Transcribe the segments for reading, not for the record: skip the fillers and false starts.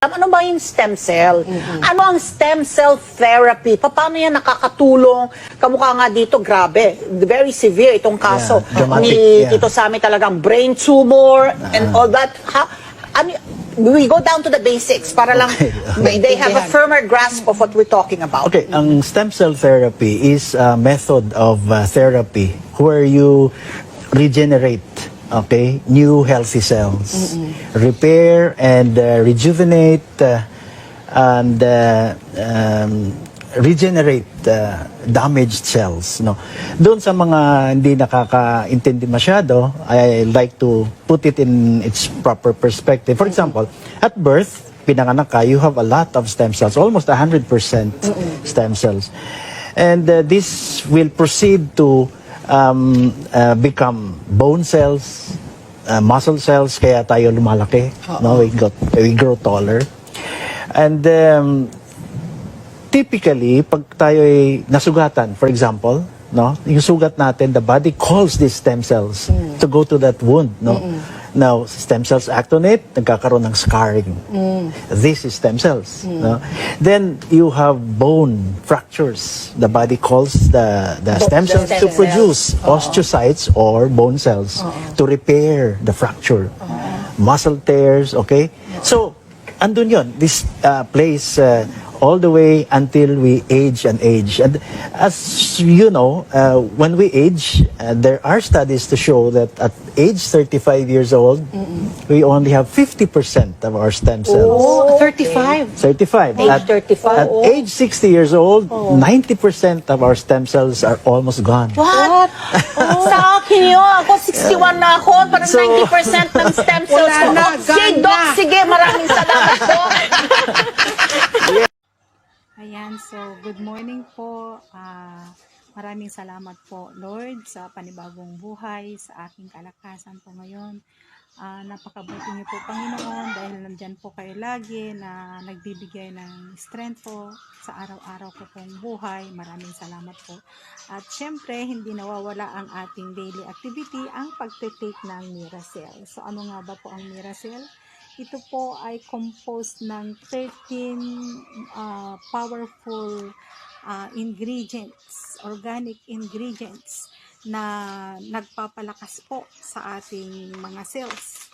alam, ano ba yung stem cell? Ano ang stem cell therapy? Paano yan nakakatulong? Kamukha nga dito, grabe, very severe itong kaso ni Tito Sammy, talagang brain tumor and all that. We go down to the basics para lang they have a firmer grasp of what we're talking about. Okay, ang stem cell therapy is a method of therapy where you regenerate, okay, new healthy cells, repair and rejuvenate and regenerate damaged cells, no. Doon sa mga hindi nakakaintindi masyado, I like to put it in its proper perspective. For example, at birth, pinanganak ka, you have a lot of stem cells, almost 100% stem cells. And this will proceed to become bone cells, muscle cells, kaya tayo lumalaki, no, we grow taller. And typically, pag tayo ay nasugatan, for example, no, yung sugat natin, the body calls these stem cells to go to that wound, no. Now, stem cells act on it, nagkakaroon ng scarring. This is stem cells, no. Then you have bone fractures. The body calls the stem cells to produce osteocytes or bone cells to repair the fracture. Muscle tears, okay? So, andun yun. This plays all the way until we age and age. And as you know, when we age, there are studies to show that at age 35 years old, we only have 50% of our stem cells. Oh, 35. 35. Age 35. At age 60 years old, 90% of our stem cells are almost gone. What? Sa akin yun. Ako, 61 na ako. Parang 90% ng stem cells ko. Sige, Doc, sige. Maraming salamat po. Ayan, so good morning po. Maraming salamat po, Lord, sa panibagong buhay, sa aking kalakasan po ngayon. Napakabuti niyo po, Panginoon, dahil nandyan po kayo lagi na nagbibigay ng strength po sa araw-araw ko pong buhay. Maraming salamat po. At syempre, hindi nawawala ang ating daily activity, ang pagtitake ng Miracell. So ano nga ba po ang Miracell? Ito po ay composed ng 13 powerful ingredients, organic ingredients na nagpapalakas po sa ating mga cells.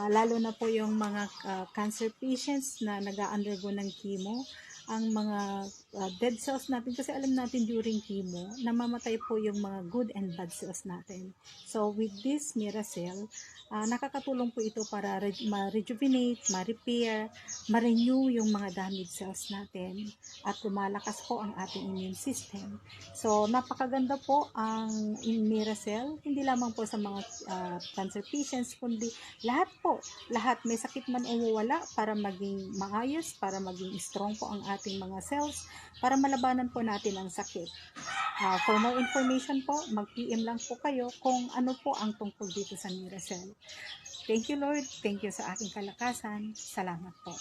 Lalo na po yung mga cancer patients na nag-undergo ng chemo, ang mga dead cells natin, kasi alam natin during chemo, namamatay po yung mga good and bad cells natin. So with this Miracell, nakakatulong po ito para ma-rejuvenate, ma-repair, ma-renew yung mga damaged cells natin at lumalakas po ang ating immune system. So napakaganda po ang Miracell, hindi lamang po sa mga cancer patients, kundi lahat po, lahat may sakit man umuwala para maging maayos, para maging strong po ang ating mga cells, para malabanan po natin ang sakit. For more information po, mag-PM lang po kayo kung ano po ang tungkol dito sa Miracell. Thank you, Lord. Thank you sa aking kalakasan. Salamat po.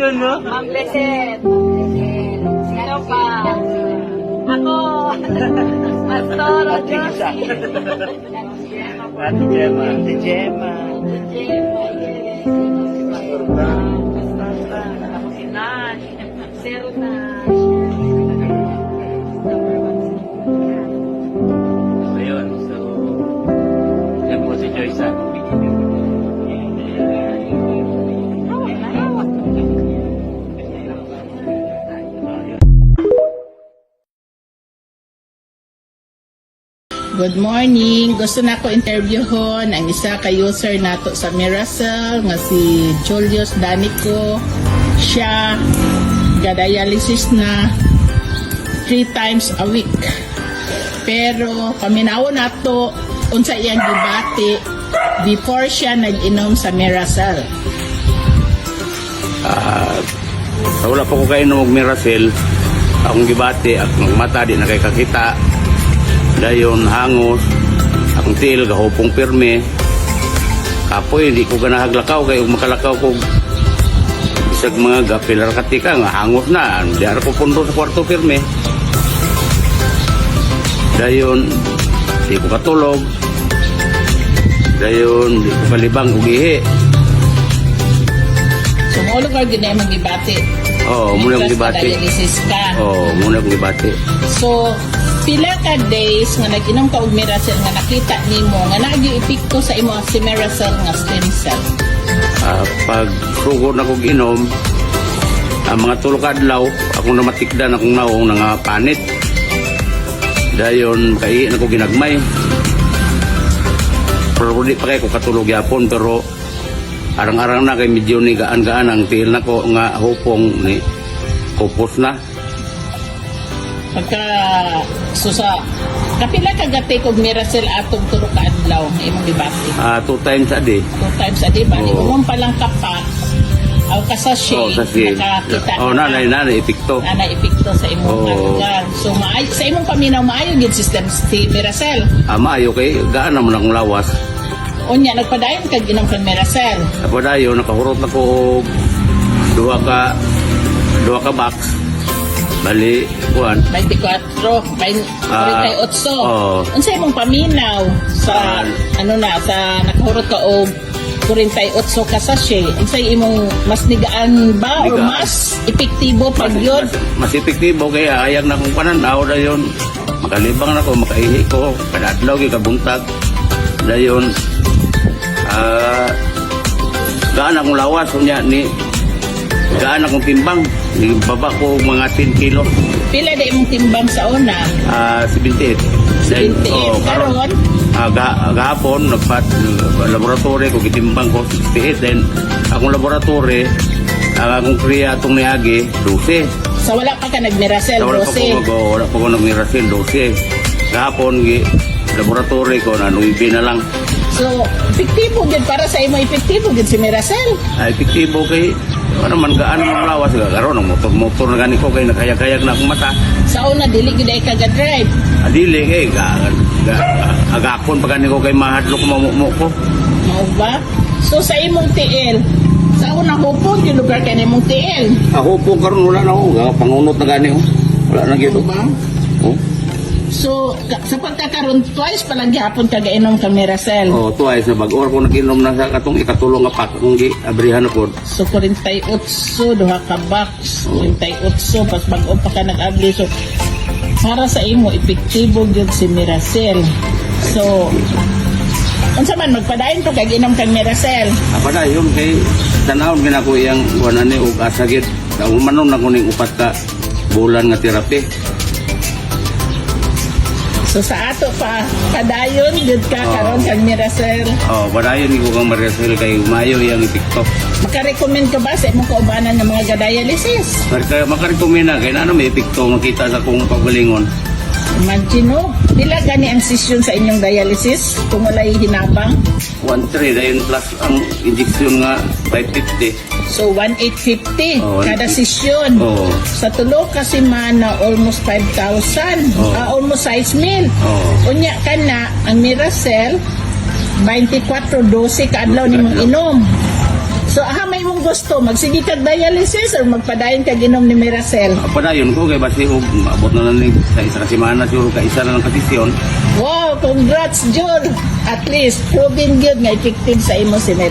Yun, no? Ma'am Blessed. Sino pa? Ako. Pastor Josie. Ate Gemma. Ate Gemma. Pastor Brown. Ako si Nash. Zero Nash. Ayun, so, yan po si Joyce. Good morning. Gusto na ko interviewon ang isa ka user nato sa Miracell nga si Julius Danico. Siya ga-dialysis na 3 times a week. Pero paminaw nato unsa iyang gibati before siya nag-inom sa Miracell. Wala pa ko kayo ng Miracell. Akong gibati, akong mata di na kay kakita. Dayon hangos, akong tiil gahupong pirme. Kapoy, di ko ganahaglakaw kay makalakaw ko isag mga gapilar katika nga hangos na. Di ara ko pundo sa kwarto pirme. Dayon, di ko katulog. Dayon, di ko kalibang ugihi. So mo ka ginay mong gibati. Oo, muna akong gibati. Dialysis ka. Oo, muna akong gibati. So, pila ka days nga nag-inom ka og Miracell nga nakita nimo nga nagi-epekto sa imo si Miracell nga stem cell. Pag sugod na kong inom, mga tulog adlaw, akong namatikdan akong naong nga panit. Dayon, kay na ko ginagmay. Pero di pa kayo ko katulog yapon, pero arang-arang na kay medyo ni gaan-gaan ang tiil na ko nga hupong ni kupos na. Pagka susa kapila ka gati og Miracell atong tulo ka adlaw nga imong gibati. 2 times a day. 2 times a day ba? Oo. Umong pa lang ka pa. Aw ka sa shade. Kasi, nakakita nanay, epekto. na epekto sa imong Oo. lugar. So sa imong paminaw maayo gid system si Miracell. Maayo kay gaan naman akong lawas. Unya nagpadayon kag inom kang Miracell. Apo dayo, nakahurot na ko og duha ka box. Bali, kuan. 24, 48. Oo. Unsa imong paminaw sa sa nakahurot ka og 48 ka sachet? Unsa imong mas nigaan ba o Nigaan. mas epektibo pag yun? Mas epektibo kaya ayag na kong pananaw dayon. Makalibang na ko, makaihi ko, kada adlaw gyud kabuntag. Dayon gaan akong lawas unya ni gaan akong timbang ni baba ko mga 10 kilo. Pila di imong timbang sa una? 78. 78. Karon? Gahapon nagpat laboratory ko gitimbang ko 68, then akong laboratory akong kriya atong niagi 12. Sa wala pa ka nag-Miracell, Wala pa ko nag-Miracell 12. Gahapon laboratory ko na 9 na lang. So, epektibo gid para sa imo, epektibo gid si Miracell. Epektibo kay ano man gaan mo lawas karon ang motor na gani ko kay nakayag-kayag na akong mata. Sa una dili gid ay kaga-drive. Adili kay agakon pa gani ko kay mahadlok mamumo ko. Mao ba? So sa imong tiil, sa una hupon yung lugar kay imong tiil. Ako po karon wala na ako, pangunot na gani ko. Wala na gyud. Ba? Oh. So, sa pagkakaroon, twice pa lang gihapon ka gainom ka Miracell. Oh, twice na bag-or ko naginom na sa katong ikatulong nga pak kung abrihan ako. So, 48, duha ka box, 48, pas bag-o pa ka nag-abli. So, para sa imo, epektibo gyud si Miracell. So, unsa man magpadayon to kay ginom kang Miracell. Apa na yun kay tanawon ginako iyang wanani og asagit. Manon na kuning upat ka bulan nga terapi. So sa ato pa padayon gud ka karon kang Miracell. Oh, padayon ko kang Miracell kay mayo iyang epekto. Maka-recommend ka ba sa imong kaubanan ng mga dialysis? Makarekomenda kay ano may epekto makita sa kong pagalingon. Imagine no, pila gani ang session sa inyong dialysis kung walay hinabang? 1.3 dayon plus ang injection nga 550. So 1,850 Oh, kada 1,850. session. Oh. Sa tulo kasi man na almost 5,000, almost 6,000. Oh. Unya ka na ang Miracell 24-12 kaadlaw nimong inom. So may mong gusto magsige kag dialysis or magpadayon kag inom ni Miracell? Padayon ko kay basi og maabot na lang sa isa ka semana siguro ka isa na lang kasisyon. Wow, congrats Jul. At least proven good nga effective sa imo si Miracell.